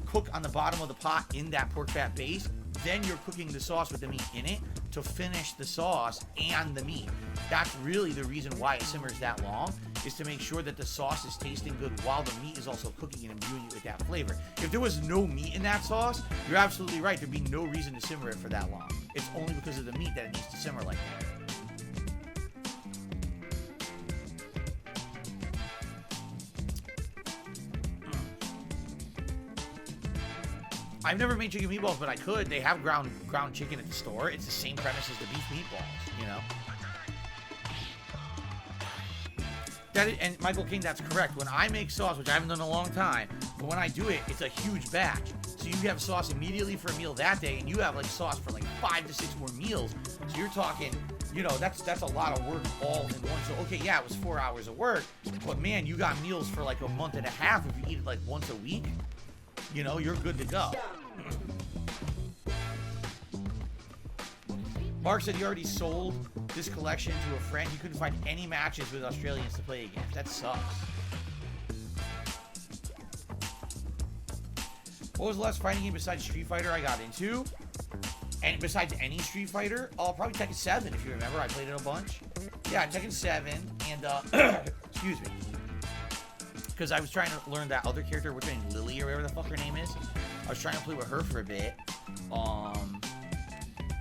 cook on the bottom of the pot in that pork fat base. Then you're cooking the sauce with the meat in it to finish the sauce and the meat. That's really the reason why it simmers that long, is to make sure that the sauce is tasting good while the meat is also cooking and imbuing it with that flavor. If there was no meat in that sauce, you're absolutely right. There'd be no reason to simmer it for that long. It's only because of the meat that it needs to simmer like that. I've never made chicken meatballs, but I could. They have ground chicken at the store. It's the same premise as the beef meatballs, you know? And Michael King, that's correct. When I make sauce, which I haven't done in a long time, but when I do it, it's a huge batch. So you have sauce immediately for a meal that day, and you have like sauce for like 5 to 6 more meals. So you're talking, you know, that's a lot of work all in one. So okay, yeah, it was 4 hours of work, but man, you got meals for like a month and a half if you eat it like once a week. You know, you're good to go. Mark said he already sold this collection to a friend. He couldn't find any matches with Australians to play against. That sucks. What was the last fighting game besides Street Fighter I got into? And besides any Street Fighter? Oh, probably Tekken 7, if you remember. I played it a bunch. Yeah, Tekken 7 and, excuse me. Because I was trying to learn that other character, which name, Lily or whatever the fuck her name is. I was trying to play with her for a bit.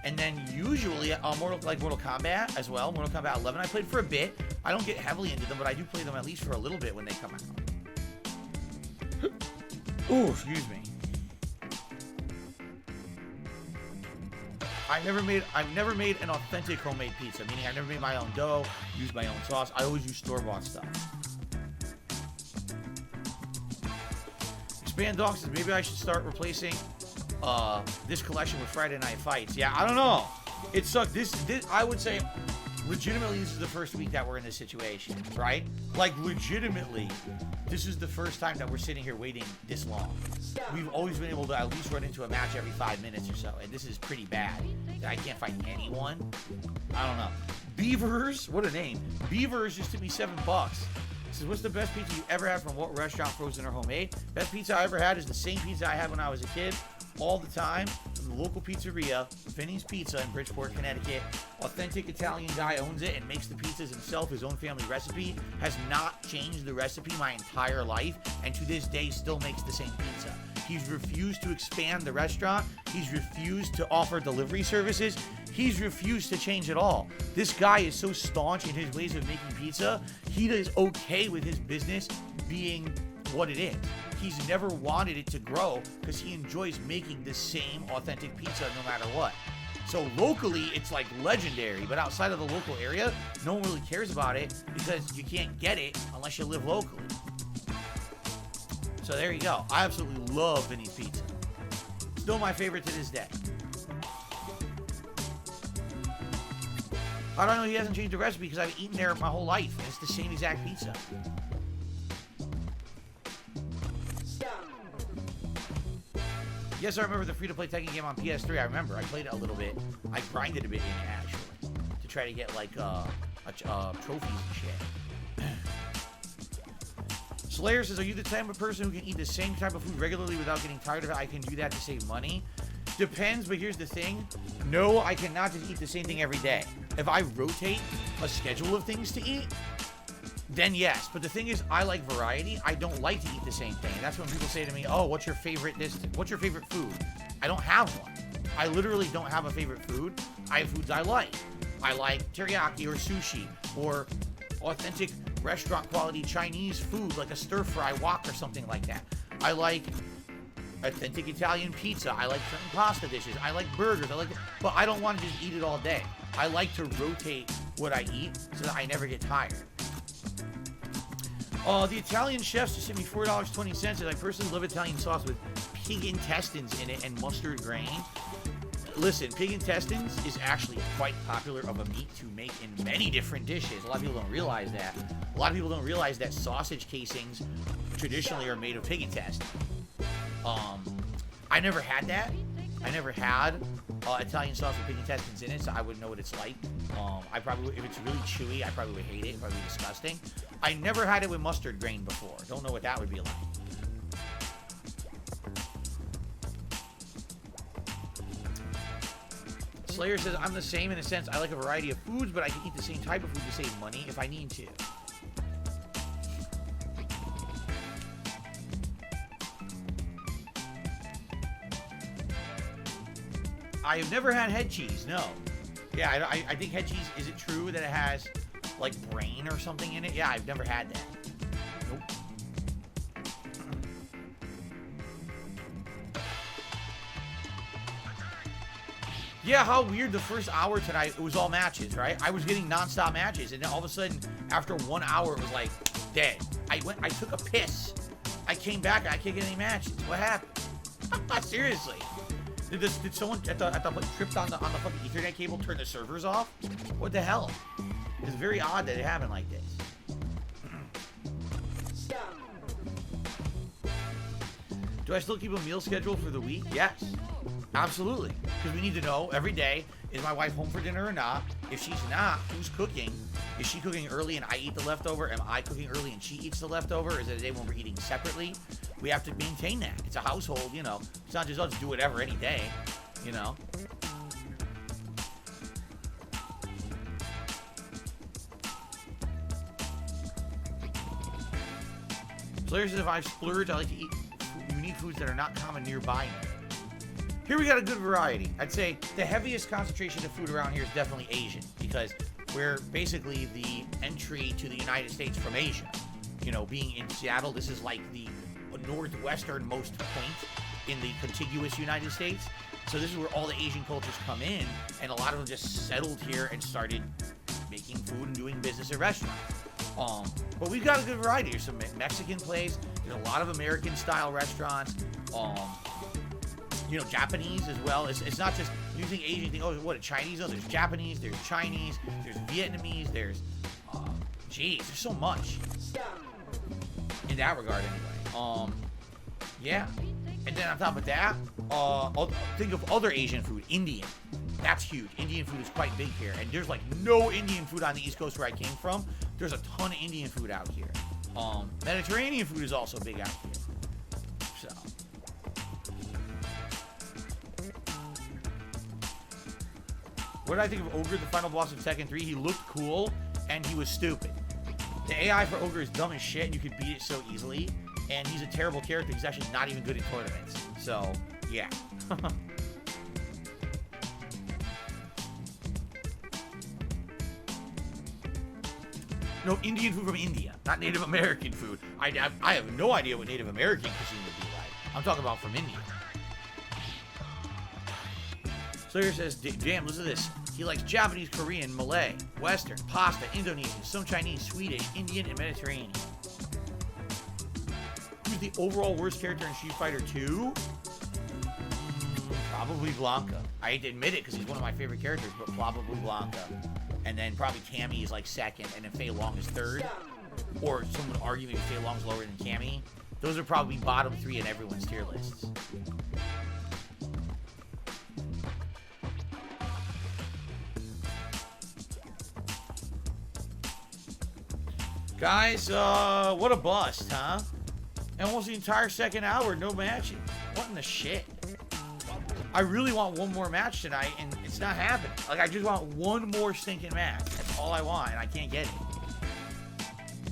And then usually Mortal Kombat as well. Mortal Kombat 11 I played for a bit. I don't get heavily into them, but I do play them at least for a little bit when they come out. Ooh, excuse me. I've never made an authentic homemade pizza, meaning I've never made my own dough, used my own sauce. I always use store-bought stuff. Expand Dog says maybe I should start replacing this collection with Friday Night Fights. Yeah, I don't know. It sucked. This I would say, legitimately, this is the first week that we're in this situation, right? Like, legitimately, this is the first time that we're sitting here waiting this long. We've always been able to at least run into a match every 5 minutes or so, and this is pretty bad. I can't fight anyone. I don't know. Beavers, what a name. Beavers just took me $7. Says, what's the best pizza you ever had from what restaurant, frozen or homemade? Best pizza I ever had is the same pizza I had when I was a kid, all the time, from the local pizzeria, Finney's Pizza in Bridgeport, Connecticut. Authentic Italian guy owns it and makes the pizzas himself, his own family recipe. Has not changed the recipe my entire life, and to this day still makes the same pizza. He's refused to expand the restaurant. He's refused to offer delivery services. He's refused to change at all. This guy is so staunch in his ways of making pizza, he is okay with his business being what it is. He's never wanted it to grow because he enjoys making the same authentic pizza no matter what. So locally, it's like legendary, but outside of the local area, no one really cares about it because you can't get it unless you live locally. So there you go. I absolutely love Vinny's Pizza. Still my favorite to this day. How do I know he hasn't changed the recipe? Because I've eaten there my whole life, and it's the same exact pizza. Yes, I remember the free-to-play Tekken game on PS3. I remember. I played it a little bit. I grinded a bit in it, actually, to try to get, like, trophies and shit. Slayer says, are you the type of person who can eat the same type of food regularly without getting tired of it? I can do that to save money. Depends, but here's the thing. No, I cannot just eat the same thing every day. If I rotate a schedule of things to eat, then yes. But the thing is, I like variety. I don't like to eat the same thing. That's when people say to me, oh, what's your favorite food? I don't have one. I literally don't have a favorite food. I have foods I like. I like teriyaki or sushi or authentic restaurant quality Chinese food like a stir fry wok or something like that. I like authentic Italian pizza. I like certain pasta dishes. I like burgers. But I don't want to just eat it all day. I like to rotate what I eat so that I never get tired. The Italian chefs just sent me $4.20, and I personally love Italian sauce with pig intestines in it and mustard grain. Listen, pig intestines is actually quite popular of a meat to make in many different dishes. A lot of people don't realize that. A lot of people don't realize that sausage casings traditionally are made of pig intestines. I never had that. I never had Italian sauce with pig intestines in it, so I wouldn't know what it's like. I probably, if it's really chewy, I probably would hate it. It'd probably be disgusting. I never had it with mustard grain before. Don't know what that would be like. Slayer says, I'm the same in a sense. I like a variety of foods, but I can eat the same type of food to save money if I need to. I have never had head cheese, no. Yeah, I think head cheese, is it true that it has, like, brain or something in it? Yeah, I've never had that. Nope. Yeah, how weird. The first hour tonight, it was all matches, right? I was getting non-stop matches, and then all of a sudden, after 1 hour, it was like, dead. I took a piss. I came back, I can't get any matches. What happened? Seriously. Did someone at the tripped on the fucking Ethernet cable turn the servers off? What the hell? It's very odd that it happened like this. Do I still keep a meal schedule for the week? Yes, absolutely. Because we need to know every day, is my wife home for dinner or not? If she's not, who's cooking? Is she cooking early and I eat the leftover? Am I cooking early and she eats the leftover? Is it a day when we're eating separately? We have to maintain that. It's a household, you know. It's not just us do whatever any day, you know. Slayer says, if I splurge, I like to eat unique foods that are not common nearby me. Here we got a good variety. I'd say the heaviest concentration of food around here is definitely Asian, because we're basically the entry to the United States from Asia. You know, being in Seattle, this is like the northwesternmost point in the contiguous United States. So this is where all the Asian cultures come in, and a lot of them just settled here and started making food and doing business at restaurants. But we've got a good variety. There's some Mexican places, there's a lot of American style restaurants. you know, Japanese as well. It's not just, you think Asian, you think, oh, what, Chinese? Oh, there's Japanese, there's Chinese, there's Vietnamese, there's, geez, there's so much. In that regard, anyway. Yeah. And then on top of that, think of other Asian food. Indian. That's huge. Indian food is quite big here. And there's like no Indian food on the East Coast where I came from. There's a ton of Indian food out here. Mediterranean food is also big out here. So. What did I think of Ogre, the final boss of Tekken 3? He looked cool, and he was stupid. The AI for Ogre is dumb as shit, and you could beat it so easily. And he's a terrible character. He's actually not even good in tournaments. So, yeah. No, Indian food from India, not Native American food. I have no idea what Native American cuisine would be like. I'm talking about from India. Slayer says, damn, listen to this. He likes Japanese, Korean, Malay, Western, pasta, Indonesian, some Chinese, Swedish, Indian, and Mediterranean. Who's the overall worst character in Street Fighter 2? Probably Blanca. I hate to admit it because he's one of my favorite characters, but probably Blanca. And then probably Cammy is like second, and then Fei Long is third. Or someone would argue maybe Fei Long's lower than Cammy. Those are probably bottom 3 in everyone's tier lists. Guys, what a bust, huh? And almost the entire second hour, no matching. What in the shit? I really want one more match tonight, and it's not happening. Like, I just want one more stinking match. That's all I want, and I can't get it.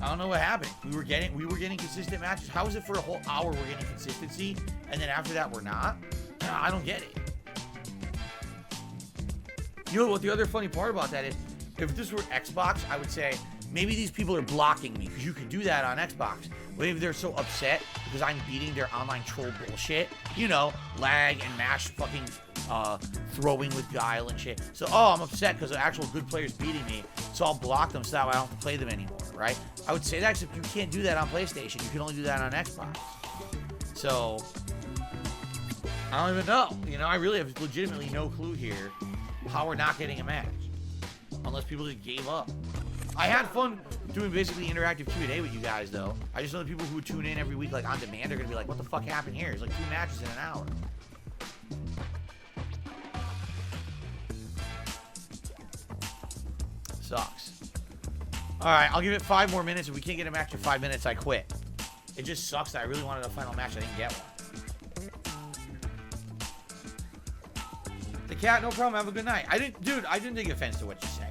I don't know what happened. We were getting consistent matches. How is it for a whole hour we're getting consistency, and then after that we're not? I don't get it. You know what the other funny part about that is, if this were Xbox, I would say, maybe these people are blocking me, because you can do that on Xbox. Maybe they're so upset because I'm beating their online troll bullshit. You know, lag and mash fucking throwing with guile and shit. So, I'm upset because the actual good player's beating me, so I'll block them so that way I don't have to play them anymore, right? I would say that, except you can't do that on PlayStation. You can only do that on Xbox. So, I don't even know. You know, I really have legitimately no clue here how we're not getting a match. Unless people just gave up. I had fun doing basically interactive Q&A with you guys, though. I just know the people who tune in every week, like, on demand, are going to be like, what the fuck happened here? It's like 2 matches in an hour. Sucks. Alright, I'll give it 5 more minutes. If we can't get a match in 5 minutes, I quit. It just sucks that I really wanted a final match. I didn't get one. The cat, no problem. Have a good night. I didn't take offense to what you say.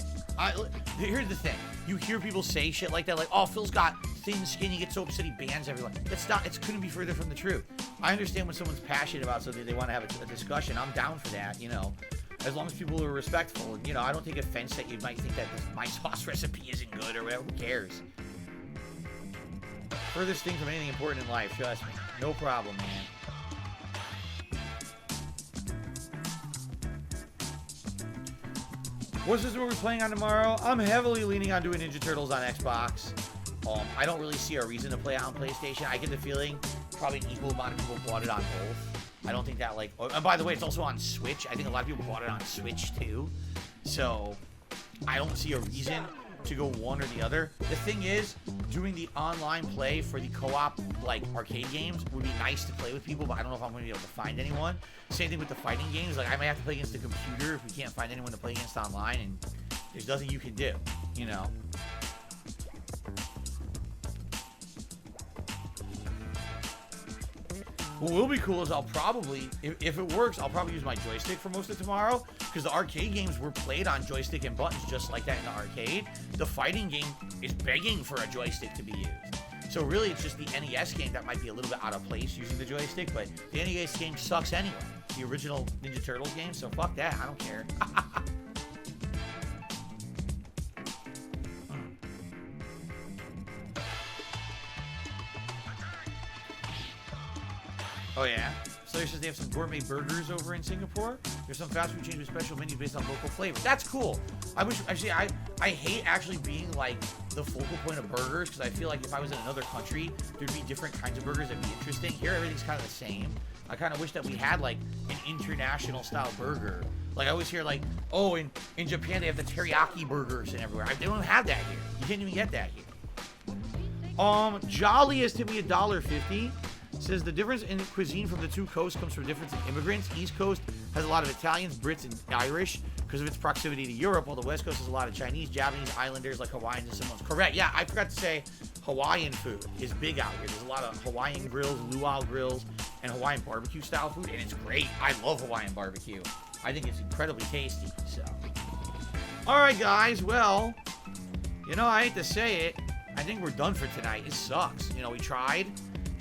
Here's the thing. You hear people say shit like that, like, oh, Phil's got thin skin, he gets so upset he bans everyone. It couldn't be further from the truth. I understand when someone's passionate about something, they want to have a discussion. I'm down for that, you know, as long as people are respectful. And, you know, I don't take offense that you might think that my sauce recipe isn't good or whatever. Who cares? Furthest thing from anything important in life, trust me. No problem, man. What system are we playing on tomorrow? I'm heavily leaning on doing Ninja Turtles on Xbox. I don't really see a reason to play it on PlayStation. I get the feeling probably an equal amount of people bought it on both. I don't think that, like... Oh, and by the way, it's also on Switch. I think a lot of people bought it on Switch, too. So, I don't see a reason to go one or the other. The thing is, doing the online play for the co-op, like, arcade games would be nice to play with people, but I don't know if I'm going to be able to find anyone. Same thing with the fighting games. Like, I might have to play against the computer if we can't find anyone to play against online, and there's nothing you can do, you know? What will be cool is I'll probably, if it works, I'll probably use my joystick for most of tomorrow, because the arcade games were played on joystick and buttons just like that in the arcade. The fighting game is begging for a joystick to be used. So really, it's just the NES game that might be a little bit out of place using the joystick, but the NES game sucks anyway. The original Ninja Turtles game, so fuck that, I don't care. Oh yeah? Slayer says they have some gourmet burgers over in Singapore. There's some fast food chains with special menus based on local flavor. That's cool. I wish, actually, I hate actually being like the focal point of burgers, because I feel like if I was in another country, there'd be different kinds of burgers that'd be interesting. Here, everything's kind of the same. I kind of wish that we had like an international style burger. Like I always hear like, oh, in Japan they have the teriyaki burgers and everywhere. They don't have that here. You can't even get that here. Jolly has tipped me $1.50. Says the difference in cuisine from the two coasts comes from difference in immigrants. East Coast has a lot of Italians, Brits, and Irish because of its proximity to Europe, while the West Coast has a lot of Chinese, Japanese, Islanders like Hawaiians and Samoans. Correct. Yeah, I forgot to say Hawaiian food is big out here. There's a lot of Hawaiian grills, luau grills, and Hawaiian barbecue style food, and it's great. I love Hawaiian barbecue. I think it's incredibly tasty. So, all right, guys. Well, you know, I hate to say it, I think we're done for tonight. It sucks. You know, we tried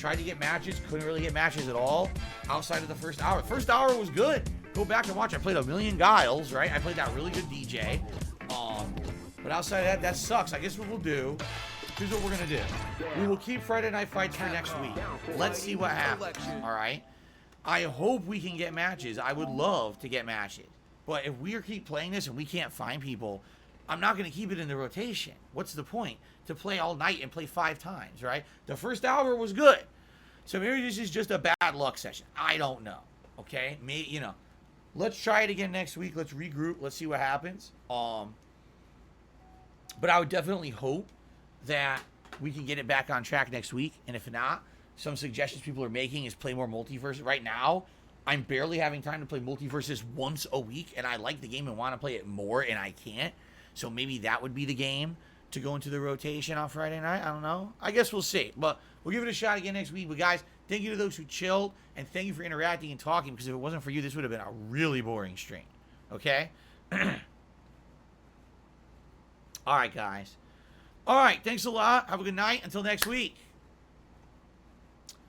to get matches, couldn't really get matches at all outside of the first hour. The first hour was good. Go back and watch. I played a million Guiles, right? I played that really good DJ. But outside of that, that sucks. I guess what we'll do, here's what we're gonna do. We will keep Friday Night Fights for next week. Let's see what happens. All right. I hope we can get matches. I would love to get matches. But if we keep playing this and we can't find people, I'm not going to keep it in the rotation. What's the point? To play all night and play 5 times, right? The first hour was good. So maybe this is just a bad luck session. I don't know. Okay? Maybe, you know. Let's try it again next week. Let's regroup. Let's see what happens. But I would definitely hope that we can get it back on track next week. And if not, some suggestions people are making is play more multiverses. Right now, I'm barely having time to play multiverses once a week, and I like the game and want to play it more, and I can't. So maybe that would be the game to go into the rotation on Friday night. I don't know. I guess we'll see. But we'll give it a shot again next week. But guys, thank you to those who chilled, and thank you for interacting and talking, because if it wasn't for you, this would have been a really boring stream. Okay? All right, guys. All right, thanks a lot. Have a good night. Until next week.